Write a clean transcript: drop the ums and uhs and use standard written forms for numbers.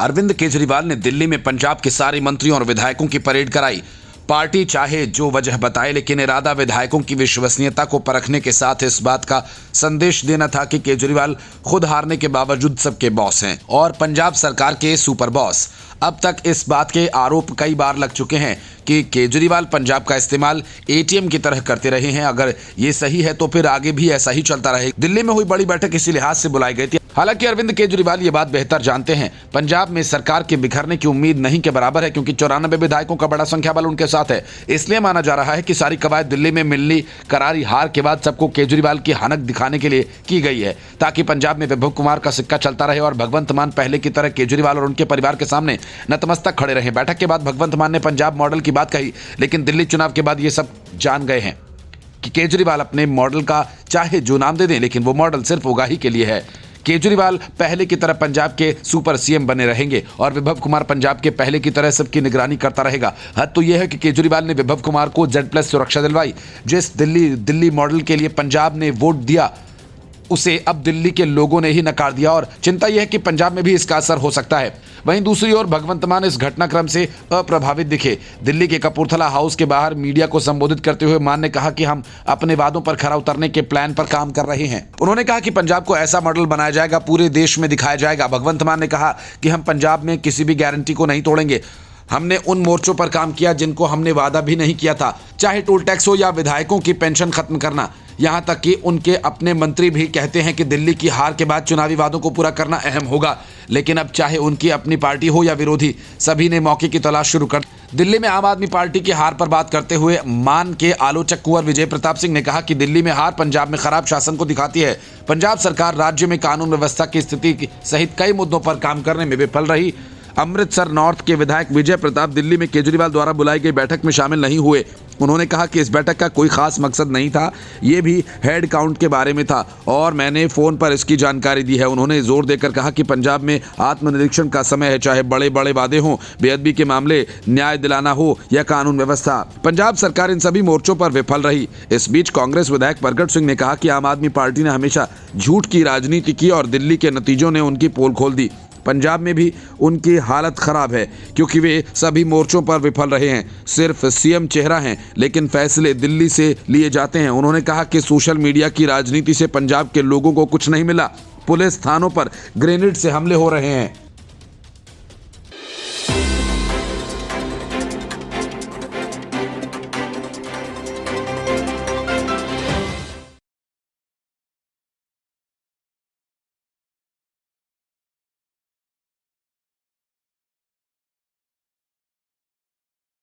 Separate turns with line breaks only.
अरविंद केजरीवाल ने दिल्ली में पंजाब के सारे मंत्रियों और विधायकों की परेड कराई। पार्टी चाहे जो वजह बताए, लेकिन इरादा विधायकों की विश्वसनीयता को परखने के साथ इस बात का संदेश देना था कि केजरीवाल खुद हारने के बावजूद सबके बॉस हैं और पंजाब सरकार के सुपर बॉस। अब तक इस बात के आरोप कई बार लग चुके हैं कि केजरीवाल पंजाब का इस्तेमाल एटीएम की तरह करते रहे हैं। अगर ये सही है तो फिर आगे भी ऐसा ही चलता रहे। दिल्ली में हुई बड़ी बैठक इसी लिहाज से बुलाई गई थी। हालांकि अरविंद केजरीवाल ये बात बेहतर जानते हैं, पंजाब में सरकार के बिखरने की उम्मीद नहीं के बराबर है, क्योंकि 94 विधायकों का बड़ा संख्या बल उनके साथ है। इसलिए माना जा रहा है कि सारी कवायद दिल्ली में मिलनी करारी हार के बाद सबको केजरीवाल की हनक दिखाने के लिए की गई है, ताकि पंजाब में विभव कुमार का सिक्का चलता रहे और भगवंत मान पहले की तरह केजरीवाल और उनके परिवार के सामने नतमस्तक खड़े रहे। बैठक के बाद भगवंत मान ने पंजाब मॉडल की बात कही, लेकिन दिल्ली चुनाव के बाद ये सब जान गए हैं कि केजरीवाल अपने मॉडल का चाहे जो नाम दे दें, लेकिन वो मॉडल सिर्फ उगाही के लिए है। केजरीवाल पहले की तरह पंजाब के सुपर सीएम बने रहेंगे और विभव कुमार पंजाब के पहले की तरह सबकी निगरानी करता रहेगा। हद तो यह है कि केजरीवाल ने विभव कुमार को Z+ सुरक्षा दिलवाई। जिस दिल्ली मॉडल के लिए पंजाब ने वोट दिया, उसे अब दिल्ली के लोगों ने ही नकार दिया और चिंता यह है कि पंजाब में भी इसका असर हो सकता है। वहीं दूसरी ओर भगवंत मान इस घटनाक्रम से अप्रभावित दिखे। दिल्ली के कपूरथला हाउस के बाहर मीडिया को संबोधित करते हुए मान ने कहा कि हम अपने वादों पर खरा उतरने के प्लान पर काम कर रहे हैं। उन्होंने कहा कि पंजाब को ऐसा मॉडल बनाया जाएगा, पूरे देश में दिखाया जाएगा। भगवंत मान ने कहा कि हम पंजाब में किसी भी गारंटी को नहीं तोड़ेंगे। हमने उन मोर्चों पर काम किया जिनको हमने वादा भी नहीं किया था, चाहे टोल टैक्स हो या विधायकों की पेंशन खत्म करना। यहां तक कि उनके अपने मंत्री भी कहते हैं कि दिल्ली की हार के बाद चुनावी वादों को पूरा करना अहम होगा। लेकिन अब चाहे उनकी अपनी पार्टी हो या विरोधी, सभी ने मौके की तलाश शुरू कर। दिल्ली में आम आदमी पार्टी की हार पर बात करते हुए मान के आलोचक कुंवर विजय प्रताप सिंह ने कहा कि दिल्ली में हार पंजाब में खराब शासन को दिखाती है। पंजाब सरकार राज्य में कानून व्यवस्था की स्थिति सहित कई मुद्दों पर काम करने में विफल रही। अमृतसर नॉर्थ के विधायक विजय प्रताप दिल्ली में केजरीवाल द्वारा बुलाई गई बैठक में शामिल नहीं हुए। उन्होंने कहा कि इस बैठक का कोई खास मकसद नहीं था, ये भी हेड काउंट के बारे में था और मैंने फोन पर इसकी जानकारी दी है। उन्होंने जोर देकर कहा कि पंजाब में आत्मनिरीक्षण का समय है, चाहे बड़े बड़े वादे हों, बेअदबी के मामले, न्याय दिलाना हो या कानून व्यवस्था। पंजाब सरकार इन सभी मोर्चों पर विफल रही। इस बीच कांग्रेस विधायक प्रगट सिंह ने कहा कि आम आदमी पार्टी ने हमेशा झूठ की राजनीति की और दिल्ली के नतीजों ने उनकी पोल खोल दी। पंजाब में भी उनकी हालत खराब है, क्योंकि वे सभी मोर्चों पर विफल रहे हैं। सिर्फ सीएम चेहरा हैं, लेकिन फैसले दिल्ली से लिए जाते हैं। उन्होंने कहा कि सोशल मीडिया की राजनीति से पंजाब के लोगों को कुछ नहीं मिला। पुलिस थानों पर ग्रेनेड से हमले हो रहे हैं।